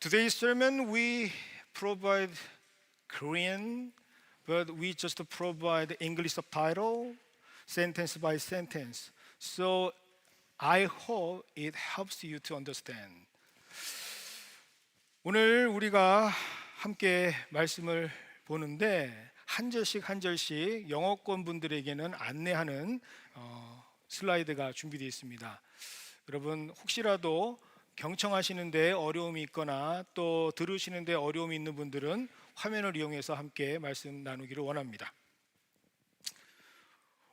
Today's sermon we provide Korean, but we just provide English subtitle, sentence by sentence. So I hope it helps you to understand. 오늘 우리가 함께 말씀을 보는데 한 절씩 한 절씩 영어권 분들에게는 안내하는 슬라이드가 준비되어 있습니다. 여러분 혹시라도 경청하시는데 어려움이 있거나 또 들으시는데 어려움이 있는 분들은 화면을 이용해서 함께 말씀 나누기를 원합니다.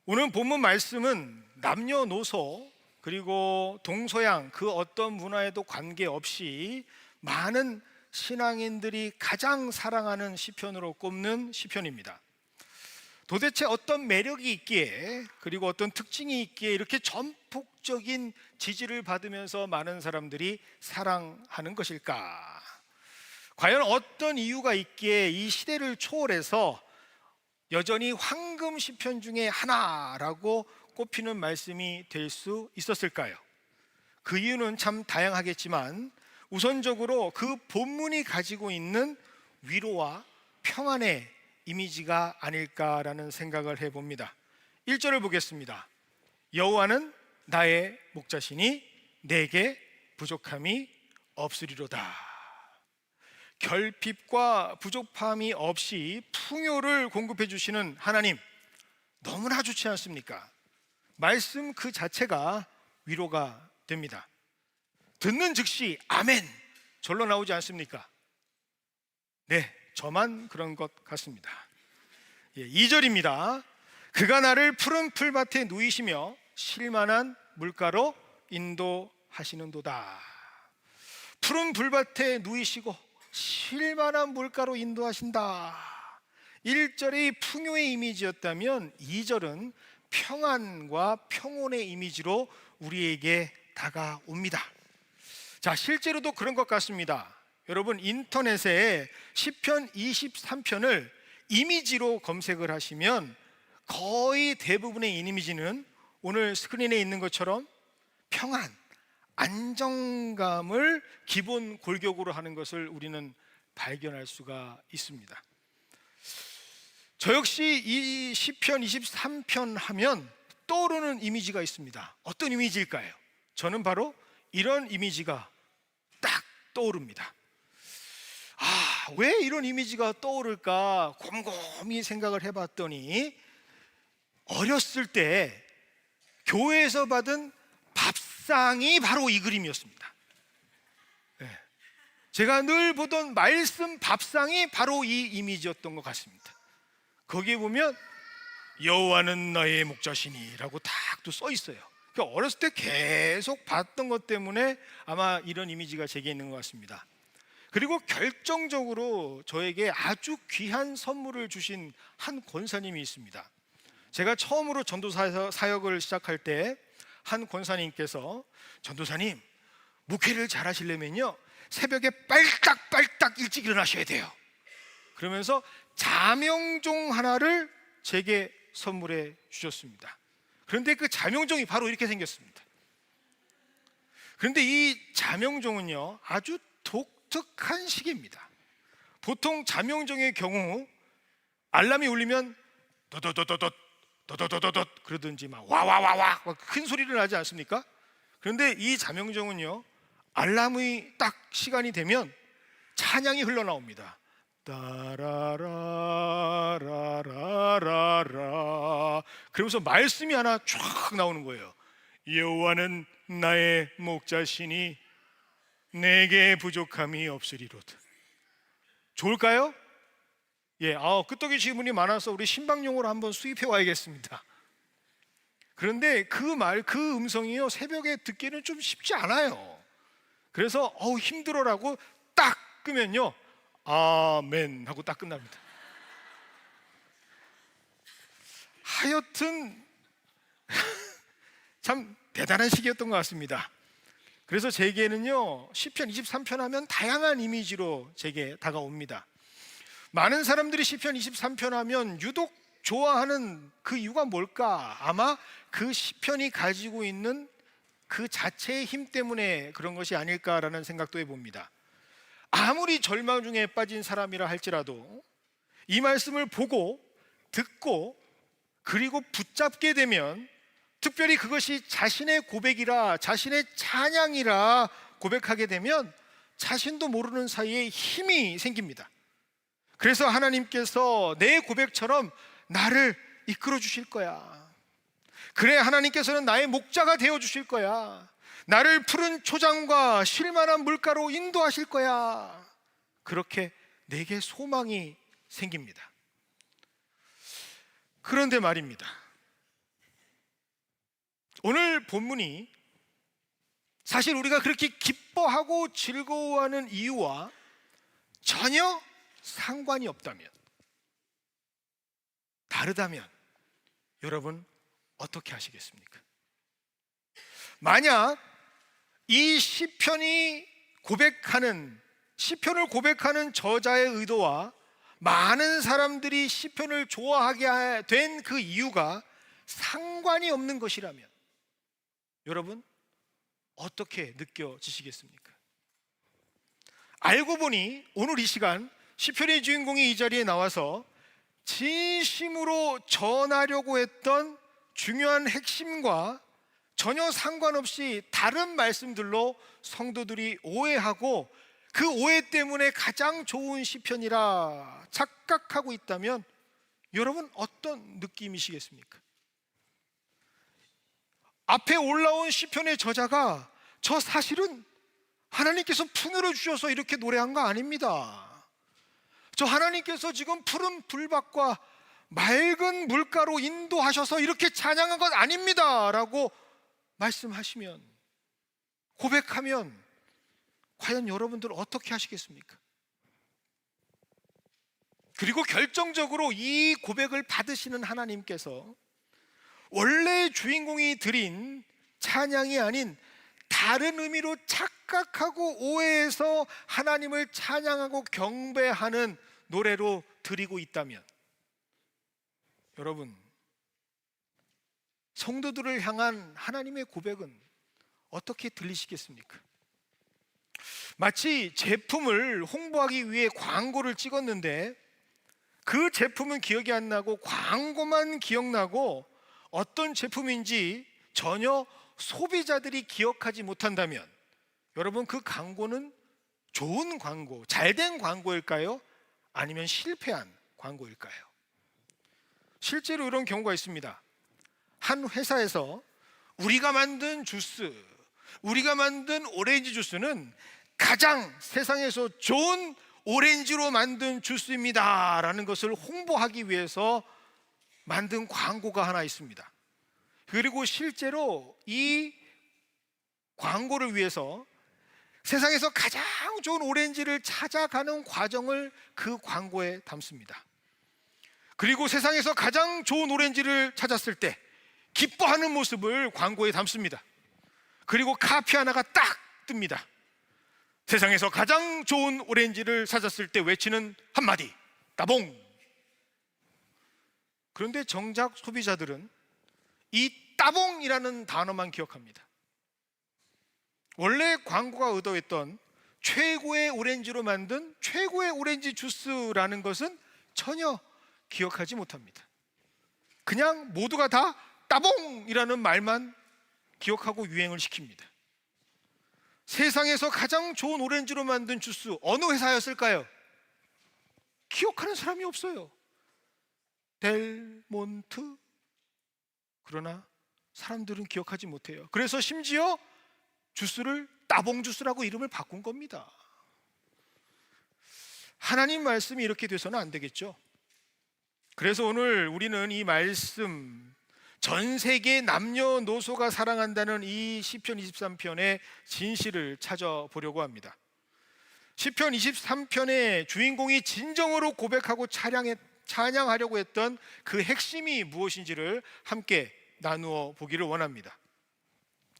오늘 본문 말씀은 남녀노소 그리고 동서양 그 어떤 문화에도 관계없이 많은 신앙인들이 가장 사랑하는 시편으로 꼽는 시편입니다. 도대체 어떤 매력이 있기에 그리고 어떤 특징이 있기에 이렇게 전폭적인 지지를 받으면서 많은 사람들이 사랑하는 것일까? 과연 어떤 이유가 있기에 이 시대를 초월해서 여전히 황금 시편 중에 하나라고 꼽히는 말씀이 될 수 있었을까요? 그 이유는 참 다양하겠지만 우선적으로 그 본문이 가지고 있는 위로와 평안의 이미지가 아닐까라는 생각을 해봅니다. 1절을 보겠습니다. 여호와는 나의 목자시니 내게 부족함이 없으리로다. 결핍과 부족함이 없이 풍요를 공급해 주시는 하나님, 너무나 좋지 않습니까? 말씀 그 자체가 위로가 됩니다. 듣는 즉시 아멘 절로 나오지 않습니까? 네, 저만 그런 것 같습니다. 2절입니다. 그가 나를 푸른 풀밭에 누이시며 쉴만한 물가로 인도하시는도다. 푸른 풀밭에 누이시고 쉴만한 물가로 인도하신다. 1절이 풍요의 이미지였다면 2절은 평안과 평온의 이미지로 우리에게 다가옵니다. 자, 실제로도 그런 것 같습니다. 여러분 인터넷에 시편 23편을 이미지로 검색을 하시면 거의 대부분의 이미지는 오늘 스크린에 있는 것처럼 평안, 안정감을 기본 골격으로 하는 것을 우리는 발견할 수가 있습니다. 저 역시 이 시편 23편 하면 떠오르는 이미지가 있습니다. 어떤 이미지일까요? 저는 바로 이런 이미지가 딱 떠오릅니다. 왜 이런 이미지가 떠오를까 곰곰이 생각을 해봤더니 어렸을 때 교회에서 받은 밥상이 바로 이 그림이었습니다. 제가 늘 보던 말씀 밥상이 바로 이 이미지였던 것 같습니다. 거기에 보면 여호와는 나의 목자시니 라고 딱 또 써 있어요. 그러니까 어렸을 때 계속 봤던 것 때문에 아마 이런 이미지가 제게 있는 것 같습니다. 그리고 결정적으로 저에게 아주 귀한 선물을 주신 한 권사님이 있습니다. 제가 처음으로 전도 사역을 시작할 때 한 권사님께서 전도사님, 목회를 잘 하시려면요 새벽에 빨딱빨딱 일찍 일어나셔야 돼요. 그러면서 자명종 하나를 제게 선물해 주셨습니다. 그런데 그 자명종이 바로 이렇게 생겼습니다. 그런데 이 자명종은요 아주 독특한 시계입니다. 보통 자명종의 경우 알람이 울리면 도도도도도 도도도도도 그러든지 막 와와와와 큰 소리를 나지 않습니까? 그런데 이 자명종은요 알람이 딱 시간이 되면 찬양이 흘러나옵니다. 따라라라라라 그러면서 말씀이 하나 쫙 나오는 거예요. 여호와는 나의 목자시니 내게 부족함이 없으리로다. 좋을까요? 끄떡이 질문이 많아서 우리 신방용어로 한번 수입해 와야겠습니다. 그런데 그 음성이요 새벽에 듣기는 좀 쉽지 않아요. 그래서 힘들어라고 딱 끄면요 아멘 하고 딱 끝납니다. 하여튼 참 대단한 시기였던 것 같습니다. 그래서 제게는요 시편 23편 하면 다양한 이미지로 제게 다가옵니다. 많은 사람들이 시편 23편 하면 유독 좋아하는 그 이유가 뭘까? 아마 그 시편이 가지고 있는 그 자체의 힘 때문에 그런 것이 아닐까라는 생각도 해봅니다. 아무리 절망 중에 빠진 사람이라 할지라도 이 말씀을 보고 듣고 그리고 붙잡게 되면, 특별히 그것이 자신의 고백이라, 자신의 찬양이라 고백하게 되면 자신도 모르는 사이에 힘이 생깁니다. 그래서 하나님께서 내 고백처럼 나를 이끌어 주실 거야. 그래, 하나님께서는 나의 목자가 되어 주실 거야. 나를 푸른 초장과 쉴만한 물가로 인도하실 거야. 그렇게 내게 소망이 생깁니다. 그런데 말입니다, 오늘 본문이 사실 우리가 그렇게 기뻐하고 즐거워하는 이유와 전혀 상관이 없다면, 다르다면 여러분 어떻게 하시겠습니까? 만약 이 시편을 고백하는 저자의 의도와 많은 사람들이 시편을 좋아하게 된 그 이유가 상관이 없는 것이라면 여러분 어떻게 느껴지시겠습니까? 알고 보니 오늘 이 시간 시편의 주인공이 이 자리에 나와서 진심으로 전하려고 했던 중요한 핵심과 전혀 상관없이 다른 말씀들로 성도들이 오해하고 그 오해 때문에 가장 좋은 시편이라 착각하고 있다면 여러분 어떤 느낌이시겠습니까? 앞에 올라온 시편의 저자가 저 사실은 하나님께서 풍요를 주셔서 이렇게 노래한 거 아닙니다. 저 하나님께서 지금 푸른 불밭과 맑은 물가로 인도하셔서 이렇게 찬양한 것 아닙니다 라고 말씀하시면, 고백하면 과연 여러분들 어떻게 하시겠습니까? 그리고 결정적으로 이 고백을 받으시는 하나님께서 원래 주인공이 드린 찬양이 아닌 다른 의미로 착각하고 오해해서 하나님을 찬양하고 경배하는 노래로 드리고 있다면 여러분, 성도들을 향한 하나님의 고백은 어떻게 들리시겠습니까? 마치 제품을 홍보하기 위해 광고를 찍었는데 그 제품은 기억이 안 나고 광고만 기억나고 어떤 제품인지 전혀 소비자들이 기억하지 못한다면 여러분 그 광고는 좋은 광고, 잘된 광고일까요? 아니면 실패한 광고일까요? 실제로 이런 경우가 있습니다. 한 회사에서 우리가 만든 주스, 우리가 만든 오렌지 주스는 가장 세상에서 좋은 오렌지로 만든 주스입니다 라는 것을 홍보하기 위해서 만든 광고가 하나 있습니다. 그리고 실제로 이 광고를 위해서 세상에서 가장 좋은 오렌지를 찾아가는 과정을 그 광고에 담습니다. 그리고 세상에서 가장 좋은 오렌지를 찾았을 때 기뻐하는 모습을 광고에 담습니다. 그리고 카피 하나가 딱 뜹니다. 세상에서 가장 좋은 오렌지를 찾았을 때 외치는 한마디, 따봉. 그런데 정작 소비자들은 이 따봉이라는 단어만 기억합니다. 원래 광고가 의도했던 최고의 오렌지로 만든 최고의 오렌지 주스라는 것은 전혀 기억하지 못합니다. 그냥 모두가 다 따봉이라는 말만 기억하고 유행을 시킵니다. 세상에서 가장 좋은 오렌지로 만든 주스, 어느 회사였을까요? 기억하는 사람이 없어요. 델몬트. 그러나 사람들은 기억하지 못해요. 그래서 심지어 주스를 따봉 주스라고 이름을 바꾼 겁니다. 하나님 말씀이 이렇게 돼서는 안 되겠죠. 그래서 오늘 우리는 이 말씀, 전 세계 남녀노소가 사랑한다는 이 시편 23편의 진실을 찾아보려고 합니다. 시편 23편의 주인공이 진정으로 고백하고 찬양하려고 했던 그 핵심이 무엇인지를 함께 나누어 보기를 원합니다.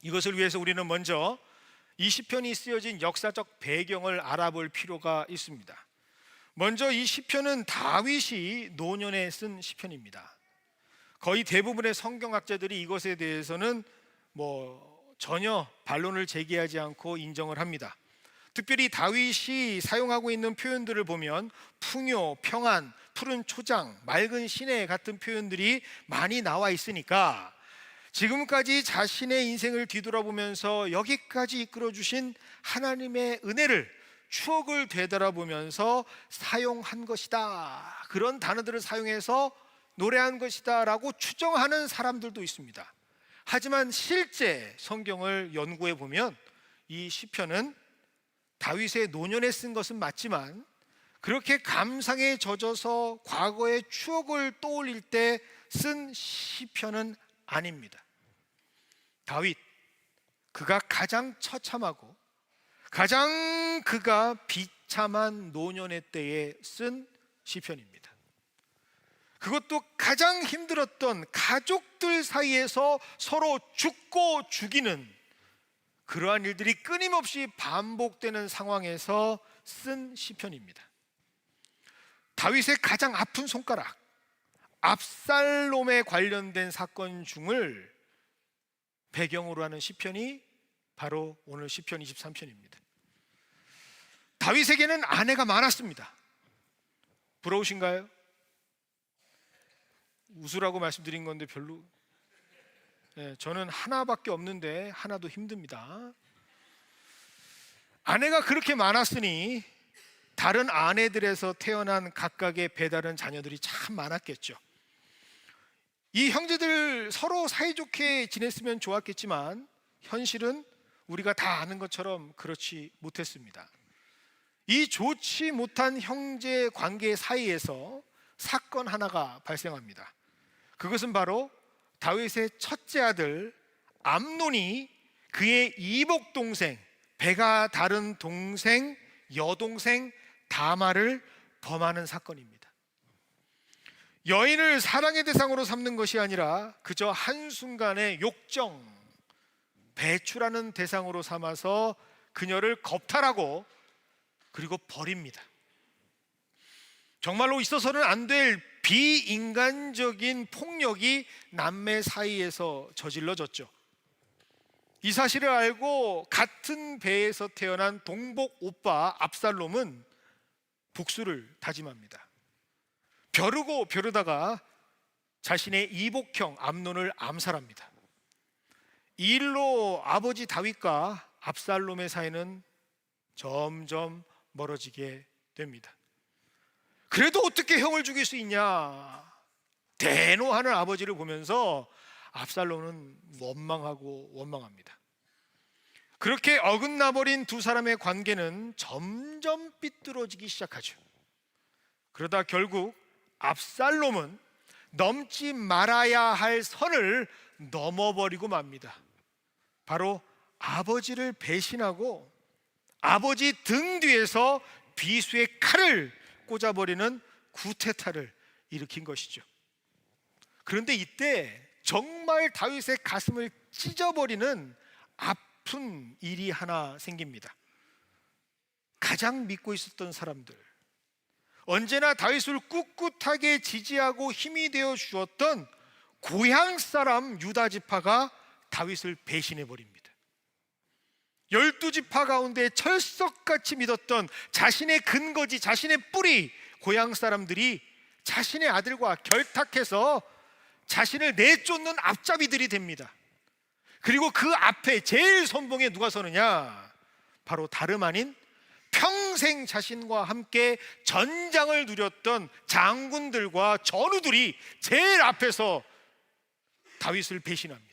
이것을 위해서 우리는 먼저 이 시편이 쓰여진 역사적 배경을 알아볼 필요가 있습니다. 먼저 이 시편은 다윗이 노년에 쓴 시편입니다. 거의 대부분의 성경학자들이 이것에 대해서는 전혀 반론을 제기하지 않고 인정을 합니다. 특별히 다윗이 사용하고 있는 표현들을 보면 풍요, 평안, 푸른 초장, 맑은 시내 같은 표현들이 많이 나와 있으니까 지금까지 자신의 인생을 뒤돌아보면서 여기까지 이끌어주신 하나님의 은혜를, 추억을 되돌아보면서 사용한 것이다, 그런 단어들을 사용해서 노래한 것이다 라고 추정하는 사람들도 있습니다. 하지만 실제 성경을 연구해 보면 이 시편은 다윗의 노년에 쓴 것은 맞지만 그렇게 감상에 젖어서 과거의 추억을 떠올릴 때 쓴 시편은 아닙니다. 다윗, 그가 가장 처참하고 가장 그가 비참한 노년의 때에 쓴 시편입니다. 그것도 가장 힘들었던 가족들 사이에서 서로 죽고 죽이는 그러한 일들이 끊임없이 반복되는 상황에서 쓴 시편입니다. 다윗의 가장 아픈 손가락, 압살롬에 관련된 사건 중을 배경으로 하는 시편이 바로 오늘 시편 23편입니다. 다윗에게는 아내가 많았습니다. 부러우신가요? 웃으라고 말씀드린 건데 별로, 저는 하나밖에 없는데 하나도 힘듭니다. 아내가 그렇게 많았으니 다른 아내들에서 태어난 각각의 배다른 자녀들이 참 많았겠죠. 이 형제들 서로 사이좋게 지냈으면 좋았겠지만 현실은 우리가 다 아는 것처럼 그렇지 못했습니다. 이 좋지 못한 형제 관계 사이에서 사건 하나가 발생합니다. 그것은 바로 다윗의 첫째 아들 암논이 그의 이복 동생, 배가 다른 동생, 여동생 다마를 범하는 사건입니다. 여인을 사랑의 대상으로 삼는 것이 아니라 그저 한순간의 욕정, 배출하는 대상으로 삼아서 그녀를 겁탈하고 그리고 버립니다. 정말로 있어서는 안 될 비인간적인 폭력이 남매 사이에서 저질러졌죠. 이 사실을 알고 같은 배에서 태어난 동복 오빠 압살롬은 복수를 다짐합니다. 벼르고 벼르다가 자신의 이복형 암논을 암살합니다. 이 일로 아버지 다윗과 압살롬의 사이는 점점 멀어지게 됩니다. 그래도 어떻게 형을 죽일 수 있냐, 대노하는 아버지를 보면서 압살롬은 원망하고 원망합니다. 그렇게 어긋나버린 두 사람의 관계는 점점 삐뚤어지기 시작하죠. 그러다 결국 압살롬은 넘지 말아야 할 선을 넘어버리고 맙니다. 바로 아버지를 배신하고 아버지 등 뒤에서 비수의 칼을 꽂아버리는 쿠데타를 일으킨 것이죠. 그런데 이때 정말 다윗의 가슴을 찢어버리는 아픈 일이 하나 생깁니다. 가장 믿고 있었던 사람들, 언제나 다윗을 꿋꿋하게 지지하고 힘이 되어 주었던 고향 사람 유다 지파가 다윗을 배신해 버립니다. 12지파 가운데 철석같이 믿었던 자신의 근거지, 자신의 뿌리, 고향 사람들이 자신의 아들과 결탁해서 자신을 내쫓는 앞잡이들이 됩니다. 그리고 그 앞에 제일 선봉에 누가 서느냐, 바로 다름 아닌 평생 자신과 함께 전장을 누렸던 장군들과 전우들이 제일 앞에서 다윗을 배신합니다.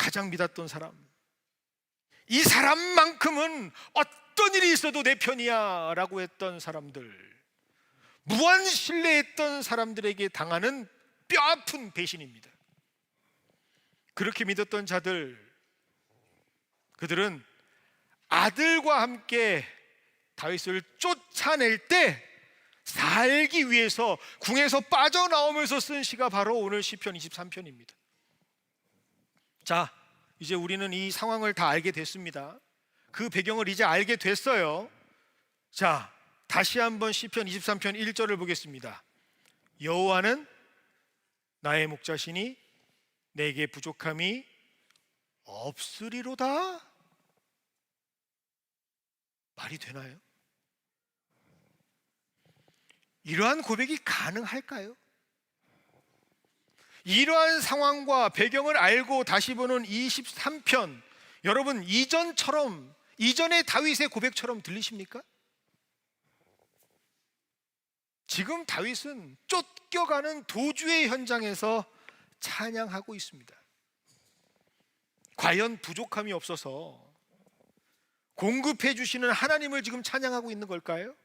가장 믿었던 사람, 이 사람만큼은 어떤 일이 있어도 내 편이야 라고 했던 사람들, 무한 신뢰했던 사람들에게 당하는 뼈아픈 배신입니다. 그렇게 믿었던 자들, 그들은 아들과 함께 다윗을 쫓아낼 때 살기 위해서 궁에서 빠져나오면서 쓴 시가 바로 오늘 시편 23편입니다. 자, 이제 우리는 이 상황을 다 알게 됐습니다. 그 배경을 이제 알게 됐어요. 자, 다시 한번 시편 23편 1절을 보겠습니다. 여호와는 나의 목자시니 내게 부족함이 없으리로다. 말이 되나요? 이러한 고백이 가능할까요? 이러한 상황과 배경을 알고 다시 보는 23편, 여러분 이전의 다윗의 고백처럼 들리십니까? 지금 다윗은 쫓겨가는 도주의 현장에서 찬양하고 있습니다. 과연 부족함이 없어서 공급해 주시는 하나님을 지금 찬양하고 있는 걸까요?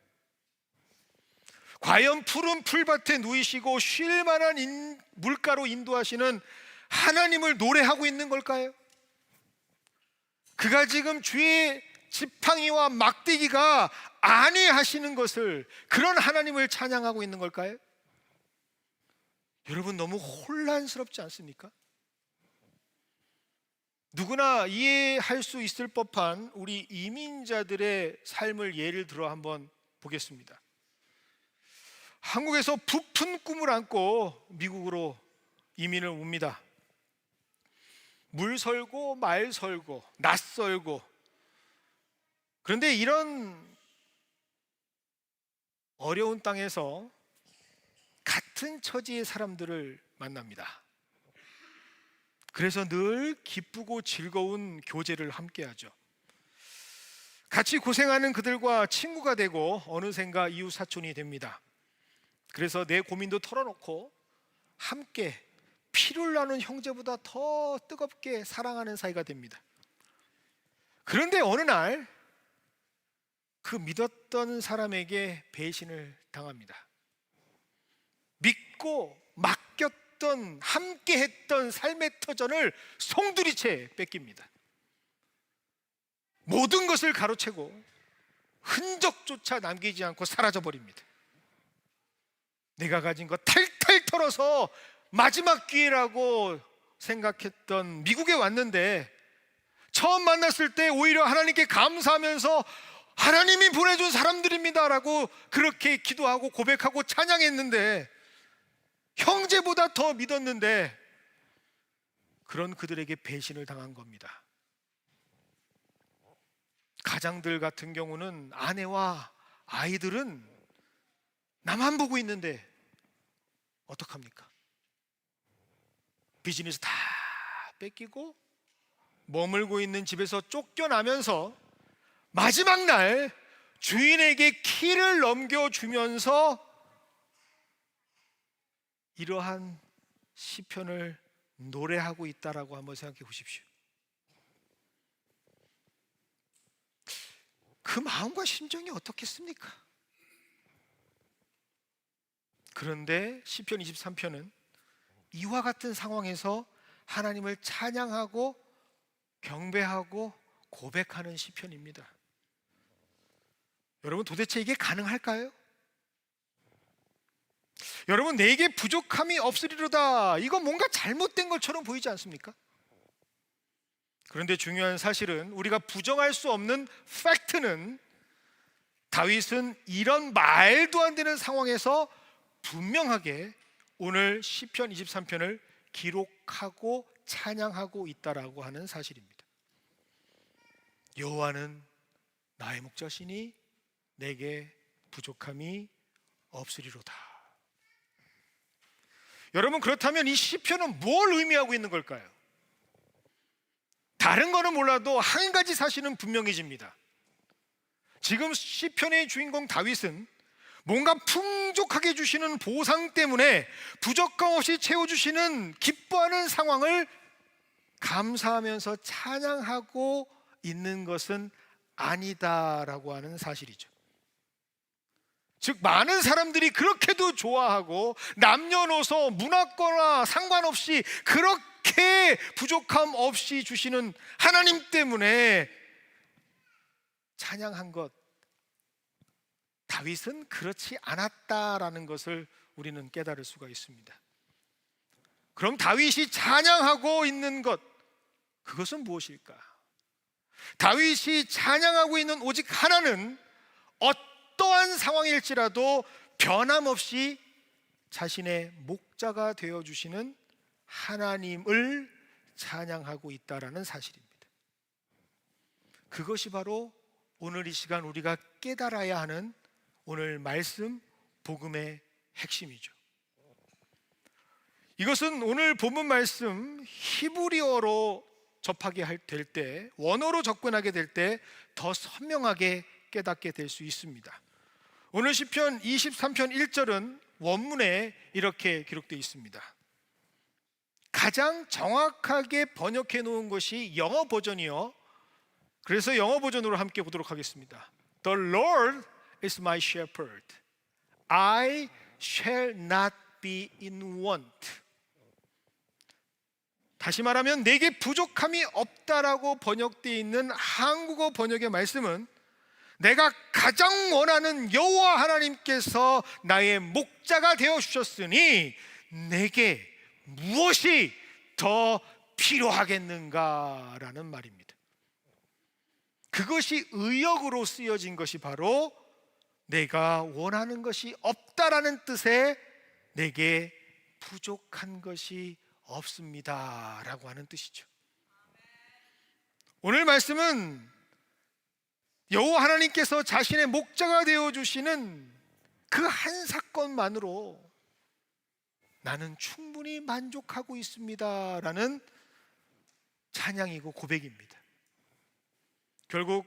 과연 푸른 풀밭에 누이시고 쉴 만한 물가로 인도하시는 하나님을 노래하고 있는 걸까요? 그가 지금 주의 지팡이와 막대기가 안위하시는 것을, 그런 하나님을 찬양하고 있는 걸까요? 여러분, 너무 혼란스럽지 않습니까? 누구나 이해할 수 있을 법한 우리 이민자들의 삶을 예를 들어 한번 보겠습니다. 한국에서 부푼 꿈을 안고 미국으로 이민을 옵니다. 물 설고 말 설고 낯설고, 그런데 이런 어려운 땅에서 같은 처지의 사람들을 만납니다. 그래서 늘 기쁘고 즐거운 교제를 함께 하죠. 같이 고생하는 그들과 친구가 되고 어느샌가 이웃 사촌이 됩니다. 그래서 내 고민도 털어놓고 함께 피를 나눈 형제보다 더 뜨겁게 사랑하는 사이가 됩니다. 그런데 어느 날 그 믿었던 사람에게 배신을 당합니다. 믿고 맡겼던, 함께 했던 삶의 터전을 송두리째 뺏깁니다. 모든 것을 가로채고 흔적조차 남기지 않고 사라져 버립니다. 내가 가진 것 탈탈 털어서 마지막 기회라고 생각했던 미국에 왔는데, 처음 만났을 때 오히려 하나님께 감사하면서 하나님이 보내준 사람들입니다 라고 그렇게 기도하고 고백하고 찬양했는데, 형제보다 더 믿었는데 그런 그들에게 배신을 당한 겁니다. 가장들 같은 경우는 아내와 아이들은 나만 보고 있는데 어떡합니까? 비즈니스 다 뺏기고 머물고 있는 집에서 쫓겨나면서 마지막 날 주인에게 키를 넘겨주면서 이러한 시편을 노래하고 있다라고 한번 생각해 보십시오. 그 마음과 심정이 어떻겠습니까? 그런데 시편 23편은 이와 같은 상황에서 하나님을 찬양하고 경배하고 고백하는 시편입니다. 여러분, 도대체 이게 가능할까요? 여러분, 내게 부족함이 없으리로다, 이건 뭔가 잘못된 것처럼 보이지 않습니까? 그런데 중요한 사실은, 우리가 부정할 수 없는 팩트는, 다윗은 이런 말도 안 되는 상황에서 분명하게 오늘 시편 23편을 기록하고 찬양하고 있다라고 하는 사실입니다. 여호와는 나의 목자시니 내게 부족함이 없으리로다. 여러분, 그렇다면 이 시편은 뭘 의미하고 있는 걸까요? 다른 거는 몰라도 한 가지 사실은 분명해집니다. 지금 시편의 주인공 다윗은 뭔가 풍족하게 주시는 보상 때문에 부족함 없이 채워주시는 기뻐하는 상황을 감사하면서 찬양하고 있는 것은 아니다라고 하는 사실이죠. 즉, 많은 사람들이 그렇게도 좋아하고 남녀노소 문화권과 상관없이 그렇게 부족함 없이 주시는 하나님 때문에 찬양한 것, 다윗은 그렇지 않았다라는 것을 우리는 깨달을 수가 있습니다. 그럼 다윗이 찬양하고 있는 것, 그것은 무엇일까? 다윗이 찬양하고 있는 오직 하나는 어떠한 상황일지라도 변함없이 자신의 목자가 되어주시는 하나님을 찬양하고 있다라는 사실입니다. 그것이 바로 오늘 이 시간 우리가 깨달아야 하는 오늘 말씀 복음의 핵심이죠. 이것은 오늘 본문 말씀 히브리어로 접하게 될 때, 원어로 접근하게 될 때 더 선명하게 깨닫게 될 수 있습니다. 오늘 시편 23편 1절은 원문에 이렇게 기록되어 있습니다. 가장 정확하게 번역해 놓은 것이 영어 버전이요. 그래서 영어 버전으로 함께 보도록 하겠습니다. The Lord is my shepherd. I shall not be in want. 다시 말하면 내게 부족함이 없다라고 번역되어 있는 한국어 번역의 말씀은 내가 가장 원하는 여호와 하나님께서 나의 목자가 되어 주셨으니 내게 무엇이 더 필요하겠는가라는 말입니다. 그것이 의역으로 쓰여진 것이 바로 내가 원하는 것이 없다라는 뜻의 내게 부족한 것이 없습니다 라고 하는 뜻이죠. 오늘 말씀은 여호와 하나님께서 자신의 목자가 되어주시는 그 한 사건만으로 나는 충분히 만족하고 있습니다 라는 찬양이고 고백입니다. 결국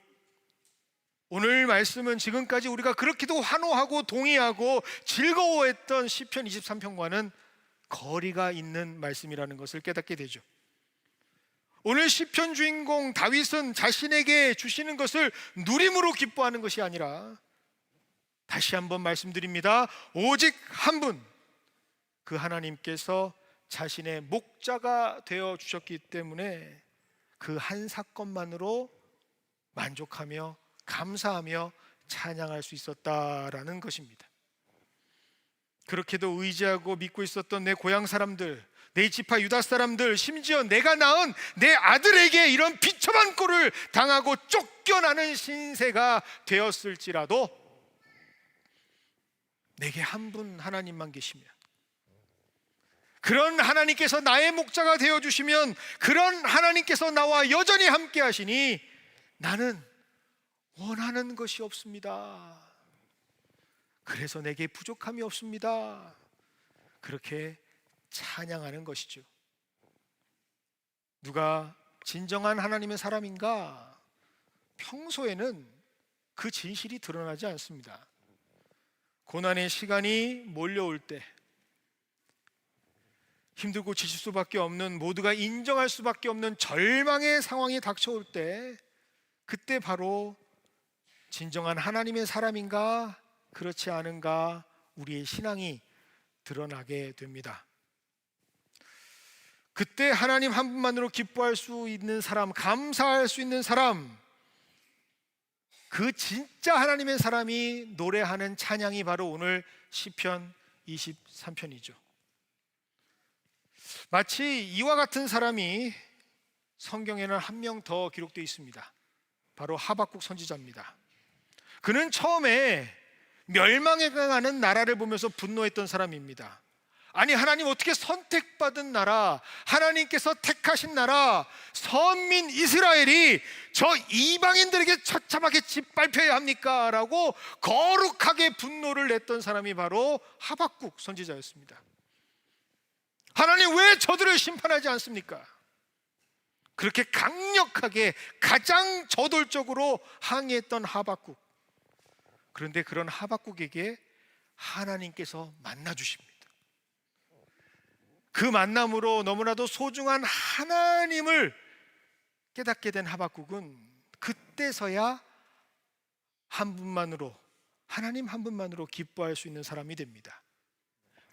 오늘 말씀은 지금까지 우리가 그렇게도 환호하고 동의하고 즐거워했던 시편 23편과는 거리가 있는 말씀이라는 것을 깨닫게 되죠. 오늘 시편 주인공 다윗은 자신에게 주시는 것을 누림으로 기뻐하는 것이 아니라, 다시 한번 말씀드립니다, 오직 한 분, 그 하나님께서 자신의 목자가 되어 주셨기 때문에 그 한 사건만으로 만족하며 감사하며 찬양할 수 있었다라는 것입니다. 그렇게도 의지하고 믿고 있었던 내 고향 사람들, 내 지파 유다 사람들, 심지어 내가 낳은 내 아들에게 이런 비참한 꼴을 당하고 쫓겨나는 신세가 되었을지라도 내게 한 분 하나님만 계시면, 그런 하나님께서 나의 목자가 되어주시면, 그런 하나님께서 나와 여전히 함께 하시니 나는 원하는 것이 없습니다. 그래서 내게 부족함이 없습니다. 그렇게 찬양하는 것이죠. 누가 진정한 하나님의 사람인가? 평소에는 그 진실이 드러나지 않습니다. 고난의 시간이 몰려올 때, 힘들고 지칠 수밖에 없는, 모두가 인정할 수밖에 없는 절망의 상황이 닥쳐올 때, 그때 바로 진정한 하나님의 사람인가 그렇지 않은가 우리의 신앙이 드러나게 됩니다. 그때 하나님 한 분만으로 기뻐할 수 있는 사람, 감사할 수 있는 사람, 그 진짜 하나님의 사람이 노래하는 찬양이 바로 오늘 시편 23편이죠. 마치 이와 같은 사람이 성경에는 한 명 더 기록되어 있습니다. 바로 하박국 선지자입니다. 그는 처음에 멸망해가는 나라를 보면서 분노했던 사람입니다. 아니, 하나님 어떻게 선택받은 나라, 하나님께서 택하신 나라, 선민 이스라엘이 저 이방인들에게 처참하게 짓밟혀야 합니까? 라고 거룩하게 분노를 냈던 사람이 바로 하박국 선지자였습니다. 하나님 왜 저들을 심판하지 않습니까? 그렇게 강력하게 가장 저돌적으로 항의했던 하박국. 그런데 그런 하박국에게 하나님께서 만나 주십니다. 그 만남으로 너무나도 소중한 하나님을 깨닫게 된 하박국은 그때서야 한 분만으로, 하나님 한 분만으로 기뻐할 수 있는 사람이 됩니다.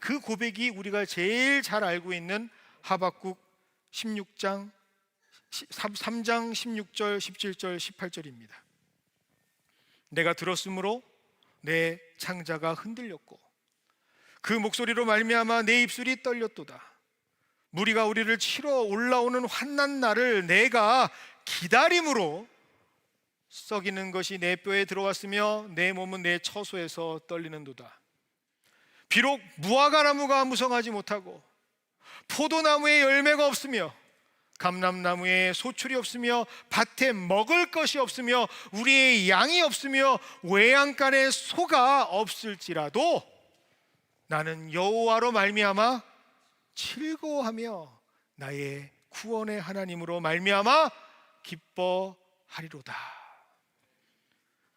그 고백이 우리가 제일 잘 알고 있는 하박국 3장 16절, 17절, 18절입니다. 내가 들었으므로 내 창자가 흔들렸고 그 목소리로 말미암아 내 입술이 떨렸도다. 무리가 우리를 치러 올라오는 환난 날을 내가 기다림으로 썩이는 것이 내 뼈에 들어왔으며 내 몸은 내 처소에서 떨리는도다. 비록 무화과 나무가 무성하지 못하고 포도나무에 열매가 없으며 감람나무에 소출이 없으며 밭에 먹을 것이 없으며 우리의 양이 없으며 외양간에 소가 없을지라도 나는 여호와로 말미암아 즐거워하며 나의 구원의 하나님으로 말미암아 기뻐하리로다.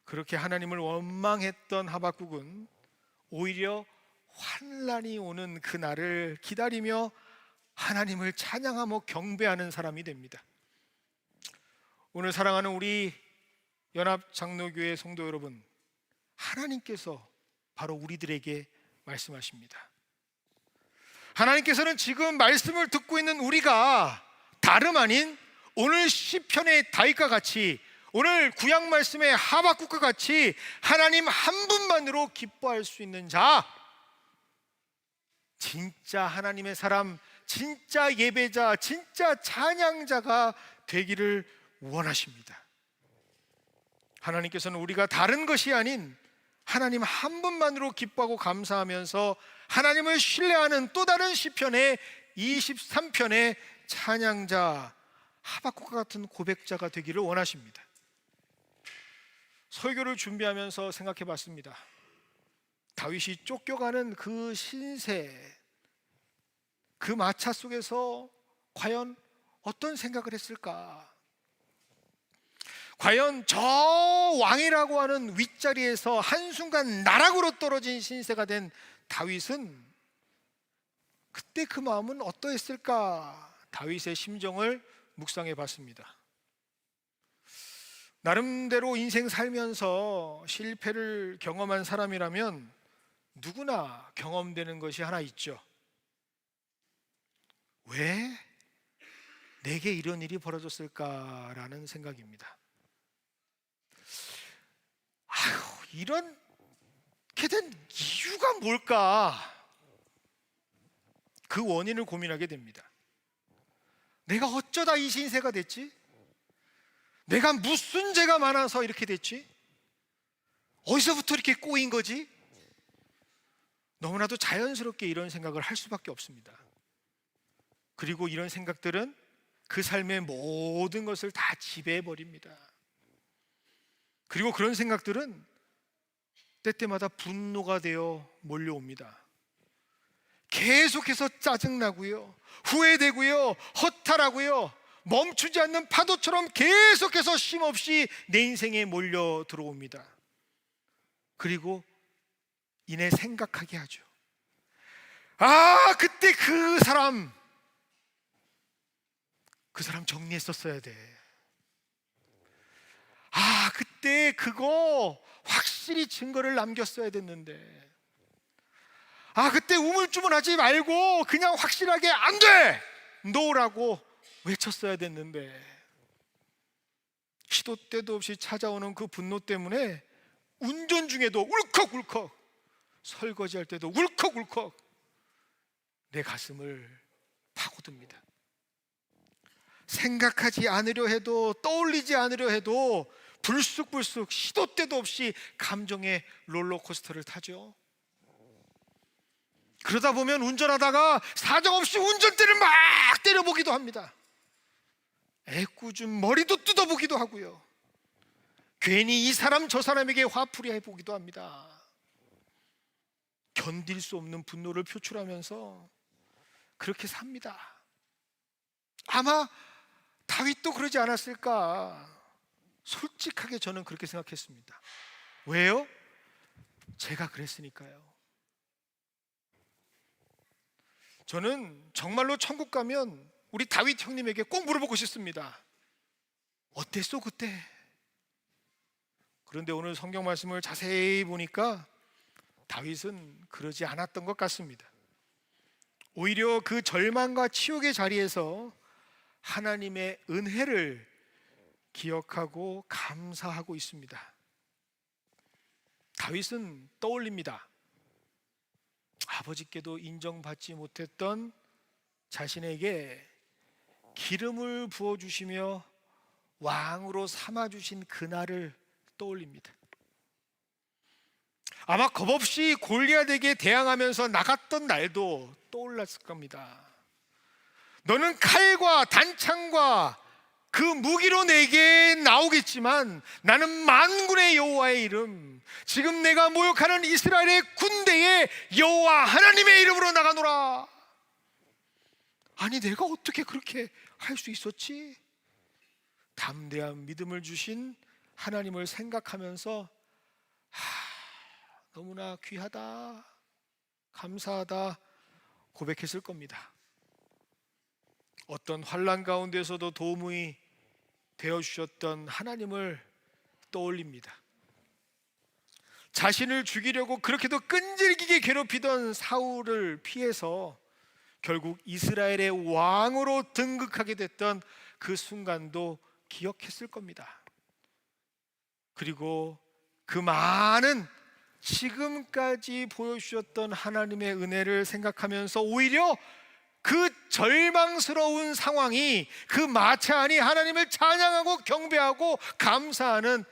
그렇게 하나님을 원망했던 하박국은 오히려 환난이 오는 그날을 기다리며 하나님을 찬양하며 경배하는 사람이 됩니다. 오늘 사랑하는 우리 연합장로교회 성도 여러분, 하나님께서 바로 우리들에게 말씀하십니다. 하나님께서는 지금 말씀을 듣고 있는 우리가 다름 아닌 오늘 시편의 다윗과 같이, 오늘 구약 말씀의 하박국과 같이 하나님 한 분만으로 기뻐할 수 있는 자, 진짜 하나님의 사람, 진짜 예배자, 진짜 찬양자가 되기를 원하십니다. 하나님께서는 우리가 다른 것이 아닌 하나님 한 분만으로 기뻐하고 감사하면서 하나님을 신뢰하는 또 다른 시편의 23편의 찬양자 하박국과 같은 고백자가 되기를 원하십니다. 설교를 준비하면서 생각해 봤습니다. 다윗이 쫓겨가는 그 신세, 그 마차 속에서 과연 어떤 생각을 했을까? 과연 저 왕이라고 하는 윗자리에서 한순간 나락으로 떨어진 신세가 된 다윗은 그때 그 마음은 어떠했을까? 다윗의 심정을 묵상해 봤습니다. 나름대로 인생 살면서 실패를 경험한 사람이라면 누구나 경험되는 것이 하나 있죠. 왜 내게 이런 일이 벌어졌을까라는 생각입니다. 이렇게 된 이유가 뭘까? 그 원인을 고민하게 됩니다. 내가 어쩌다 이 신세가 됐지? 내가 무슨 죄가 많아서 이렇게 됐지? 어디서부터 이렇게 꼬인 거지? 너무나도 자연스럽게 이런 생각을 할 수밖에 없습니다. 그리고 이런 생각들은 그 삶의 모든 것을 다 지배해버립니다. 그리고 그런 생각들은 때때마다 분노가 되어 몰려옵니다. 계속해서 짜증나고요, 후회되고요, 허탈하고요, 멈추지 않는 파도처럼 계속해서 쉼없이 내 인생에 몰려 들어옵니다. 그리고 이내 생각하게 하죠. 그때 그 사람 정리했었어야 돼. 그때 그거 확실히 증거를 남겼어야 됐는데, 그때 우물쭈물하지 말고 그냥 확실하게 안 돼! 노라고 외쳤어야 됐는데, 시도 때도 없이 찾아오는 그 분노 때문에 운전 중에도 울컥울컥, 설거지할 때도 울컥울컥 내 가슴을 파고듭니다. 생각하지 않으려 해도, 떠올리지 않으려 해도 불쑥불쑥 시도 때도 없이 감정의 롤러코스터를 타죠. 그러다 보면 운전하다가 사정없이 운전대를 막 때려보기도 합니다. 애꿎은 머리도 뜯어보기도 하고요, 괜히 이 사람 저 사람에게 화풀이 해보기도 합니다. 견딜 수 없는 분노를 표출하면서 그렇게 삽니다. 아마 다윗도 그러지 않았을까? 솔직하게 저는 그렇게 생각했습니다. 왜요? 제가 그랬으니까요. 저는 정말로 천국 가면 우리 다윗 형님에게 꼭 물어보고 싶습니다. 어땠어 그때? 그런데 오늘 성경 말씀을 자세히 보니까 다윗은 그러지 않았던 것 같습니다. 오히려 그 절망과 치욕의 자리에서 하나님의 은혜를 기억하고 감사하고 있습니다. 다윗은 떠올립니다. 아버지께도 인정받지 못했던 자신에게 기름을 부어주시며 왕으로 삼아주신 그날을 떠올립니다. 아마 겁없이 골리앗에게 대항하면서 나갔던 날도 떠올랐을 겁니다. 너는 칼과 단창과 그 무기로 내게 나오겠지만 나는 만군의 여호와의 이름, 지금 내가 모욕하는 이스라엘의 군대에 여호와 하나님의 이름으로 나가노라. 아니, 내가 어떻게 그렇게 할 수 있었지? 담대한 믿음을 주신 하나님을 생각하면서 너무나 귀하다, 감사하다 고백했을 겁니다. 어떤 환난 가운데서도 도움이 되어주셨던 하나님을 떠올립니다. 자신을 죽이려고 그렇게도 끈질기게 괴롭히던 사울을 피해서 결국 이스라엘의 왕으로 등극하게 됐던 그 순간도 기억했을 겁니다. 그리고 그 많은 지금까지 보여주셨던 하나님의 은혜를 생각하면서 오히려 그 절망스러운 상황이 그 마차안이 하나님을 찬양하고 경배하고 감사하는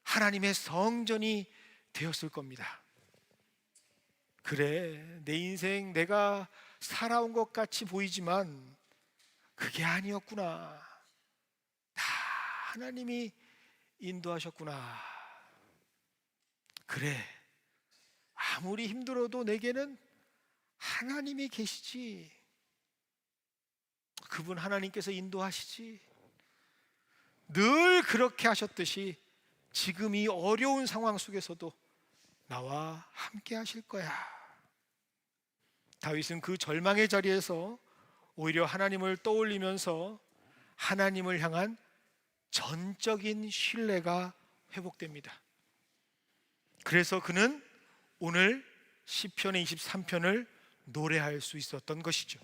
하나님의 성전이 되었을 겁니다. 그래, 내 인생 내가 살아온 것 같이 보이지만 그게 아니었구나. 다 하나님이 인도하셨구나. 그래, 아무리 힘들어도 내게는 하나님이 계시지. 그분 하나님께서 인도하시지. 늘 그렇게 하셨듯이 지금 이 어려운 상황 속에서도 나와 함께 하실 거야. 다윗은 그 절망의 자리에서 오히려 하나님을 떠올리면서 하나님을 향한 전적인 신뢰가 회복됩니다. 그래서 그는 오늘 시편의 23편을 노래할 수 있었던 것이죠.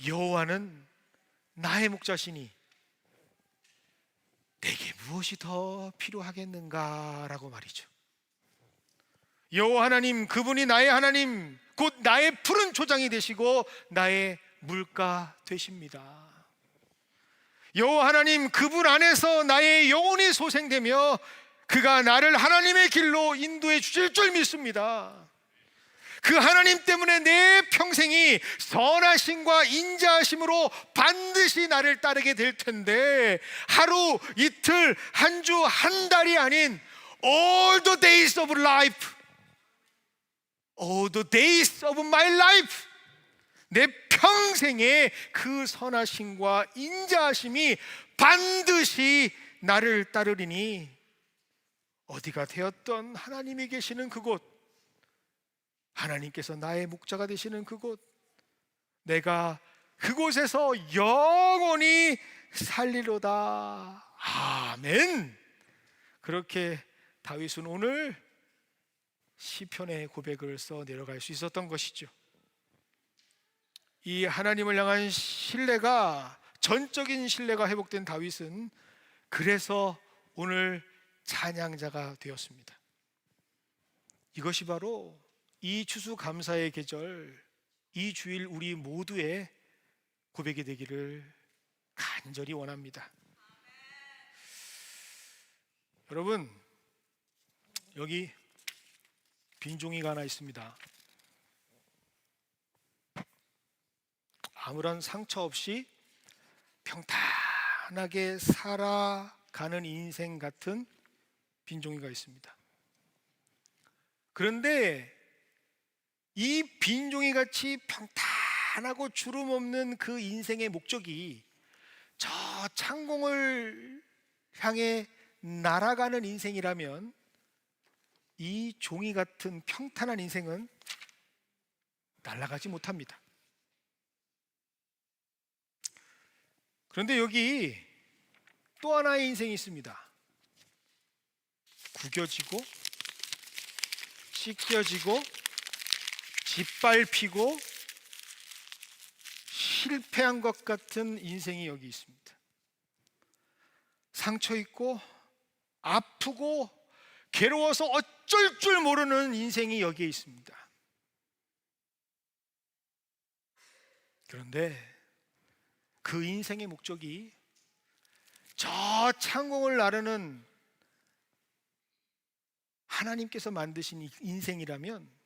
여호와는 나의 목자시니 내게 무엇이 더 필요하겠는가 라고 말이죠. 여호와 하나님, 그분이 나의 하나님, 곧 나의 푸른 초장이 되시고 나의 물가 되십니다. 여호와 하나님, 그분 안에서 나의 영혼이 소생되며 그가 나를 하나님의 길로 인도해 주실 줄 믿습니다. 그 하나님 때문에 내 평생이 선하심과 인자하심으로 반드시 나를 따르게 될 텐데, 하루, 이틀, 한 주, 한 달이 아닌 all the days of life, all the days of my life, 내 평생에 그 선하심과 인자하심이 반드시 나를 따르리니 어디가 되었던 하나님이 계시는 그곳, 하나님께서 나의 목자가 되시는 그곳, 내가 그곳에서 영원히 살리로다. 아멘. 그렇게 다윗은 오늘 시편의 고백을 써 내려갈 수 있었던 것이죠. 이 하나님을 향한 신뢰가, 전적인 신뢰가 회복된 다윗은 그래서 오늘 찬양자가 되었습니다. 이것이 바로 이 추수감사의 계절, 이 주일 우리 모두의 고백이 되기를 간절히 원합니다. 여러분, 여기 빈 종이가 하나 있습니다. 아무런 상처 없이 평탄하게 살아가는 인생 같은 빈 종이가 있습니다. 그런데 이 빈 종이같이 평탄하고 주름 없는 그 인생의 목적이 저 창공을 향해 날아가는 인생이라면 이 종이 같은 평탄한 인생은 날아가지 못합니다. 그런데 여기 또 하나의 인생이 있습니다. 구겨지고 찢겨지고 짓밟히고 실패한 것 같은 인생이 여기 있습니다. 상처 있고 아프고 괴로워서 어쩔 줄 모르는 인생이 여기에 있습니다. 그런데 그 인생의 목적이 저 창공을 나르는 하나님께서 만드신 인생이라면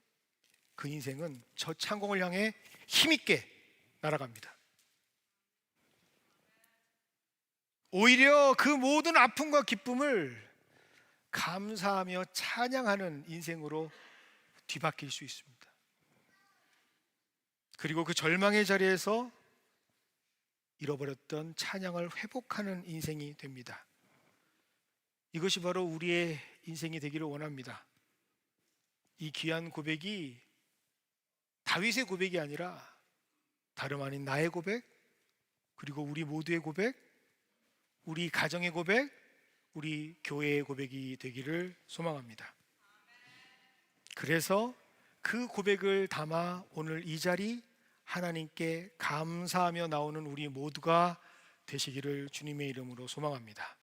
그 인생은 저 창공을 향해 힘있게 날아갑니다. 오히려 그 모든 아픔과 기쁨을 감사하며 찬양하는 인생으로 뒤바뀔 수 있습니다. 그리고 그 절망의 자리에서 잃어버렸던 찬양을 회복하는 인생이 됩니다. 이것이 바로 우리의 인생이 되기를 원합니다. 이 귀한 고백이 다윗의 고백이 아니라 다름 아닌 나의 고백, 그리고 우리 모두의 고백, 우리 가정의 고백, 우리 교회의 고백이 되기를 소망합니다. 그래서 그 고백을 담아 오늘 이 자리 하나님께 감사하며 나오는 우리 모두가 되시기를 주님의 이름으로 소망합니다.